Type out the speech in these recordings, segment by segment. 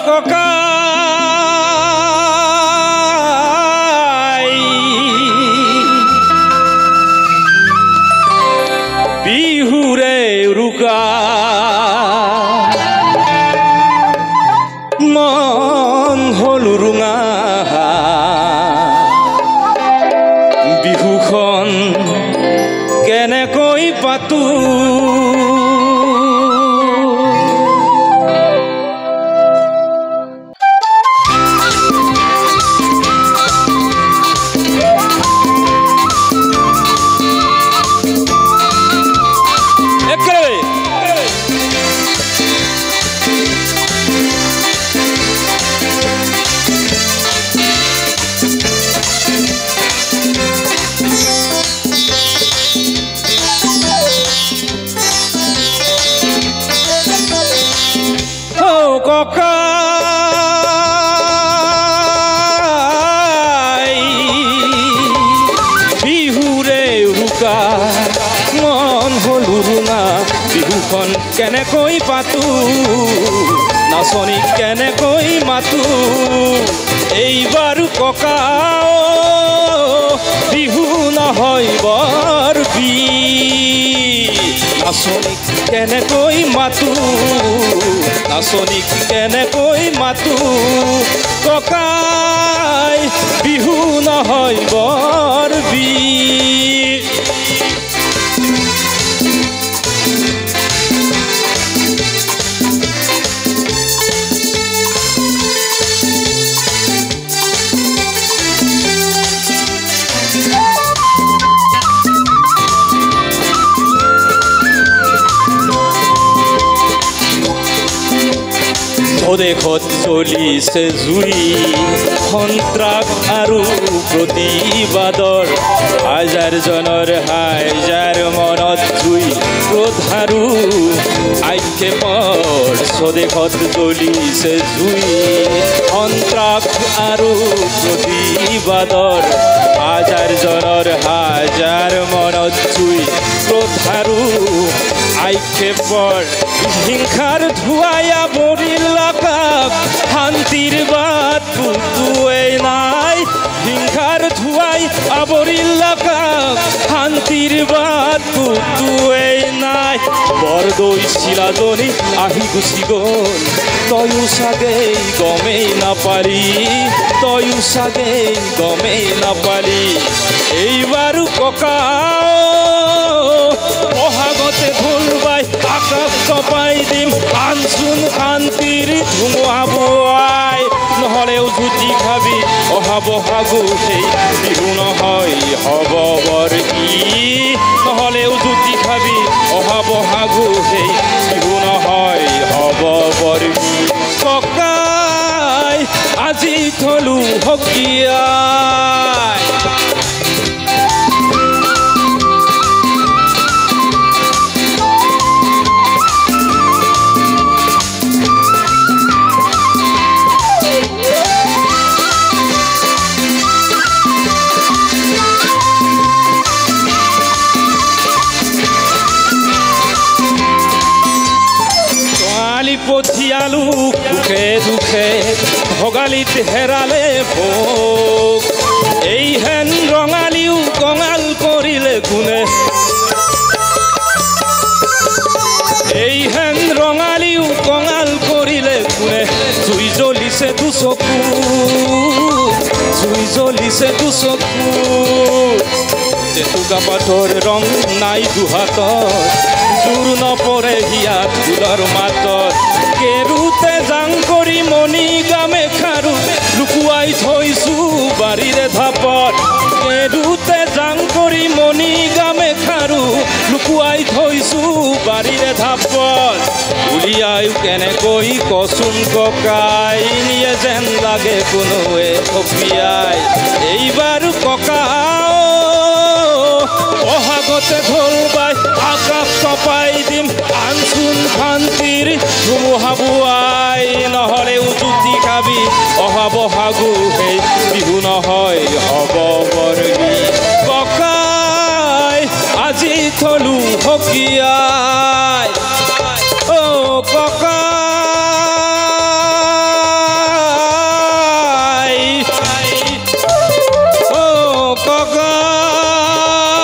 ককাই বিহুৰে উৰুকা মন হল ৰুঙা বিহুখন কেনেকৈ পাতো ককাই বিহুৰে উৰুকা মন হল ৰুঙা বিহুখন কেনেকৈ পাতো নাচনী কেনেকৈ মাতো এইবাৰ ককা বিহু নহয় বৰ নাচনীক কেনেকৈ মাতো নাচনীক কেনেকৈ মাতো ককাই বিহু নহয় বৰ দেশত চলিছে জুই সন্ত্ৰাস আৰু প্ৰতিবাদৰ হাজাৰজনৰ হাজাৰ মনত জুই ক্ৰোধ আৰু আক্ষেপৰ স্বদেশত চলিছে জুই সন্ত্ৰাস আৰু প্ৰতিবাদৰ হাজাৰজনৰ হাজাৰ মনত জুই ক্ৰোধ আৰু আক্ষেপৰ হিংসাৰ ধুৱাই আৱৰিল আকাশ শান্তিৰ বাট পুতুৱাই নাই হিংসাৰ ধুৱাই আৱৰিল আকাশ শান্তিৰ বাট পুতুৱাই নাই বৰদৈ চিলাজনী আহি গুচি গ'ল তয়ো চাগে গমেই নাপালি তয়ো চাগে গমেই নাপালি এইবাৰো ককা বহাগতে ঢোল বাই আকাশ কপাই দিম আনচোন শান্তিৰ ধুমুহা বোৱাই নহ'লেও জুতি খাবি অহা বহাগো সেই বিহু নহয় হ'ব বৰ নহ'লেও জুতি খাবি অহা বহাগো সেই বিহু নহয় হ'ব বৰ ককাই আজি থলো হকিয়াই পঠিয়ালো দুখে দুখে ভোগালীত হেৰালে ভোগ এই হেন ৰঙালীও কঙাল কৰিলে কোনে এই হেন ৰঙালীও কঙাল কৰিলে কোনে জুই জ্বলিছে দুচকু জুই জ্বলিছে দুচকু জেতুকা পাতৰ ৰং নাই দুহাতত জোৰ নপৰে হিয়াত ফুলৰ মাতত কেৰুতে জাং কৰি মণি গামে খাৰু লুকুৱাই থৈছো বাৰীৰে ধাপত কেৰুতে জাং কৰি মণি গামে খাৰু লুকুৱাই থৈছো বাৰীৰে ধাপত উলিয়াই কেনেকৈ কচোন ককাই নিয়ে যেন লাগে কোনোৱে থপিয়াই এইবাৰ ককা বহাগতে ঢোল বাই আকাশ কপাই দিম আনচোন শান্তিৰ ধুমুহা বোৱাই নহ'লেও জুতি খাবি অহা বহাগো সেই বিহু নহয় হ'ব বৰ ককাই আজি থলো হকিয়াই অ' ককাই গাই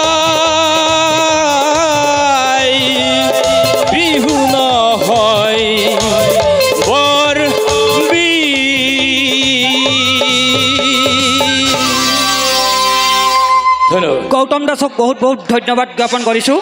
বিহু নহয় বৰ গৌতম দাসক বহুত বহুত ধন্যবাদ জ্ঞাপন কৰিছোঁ।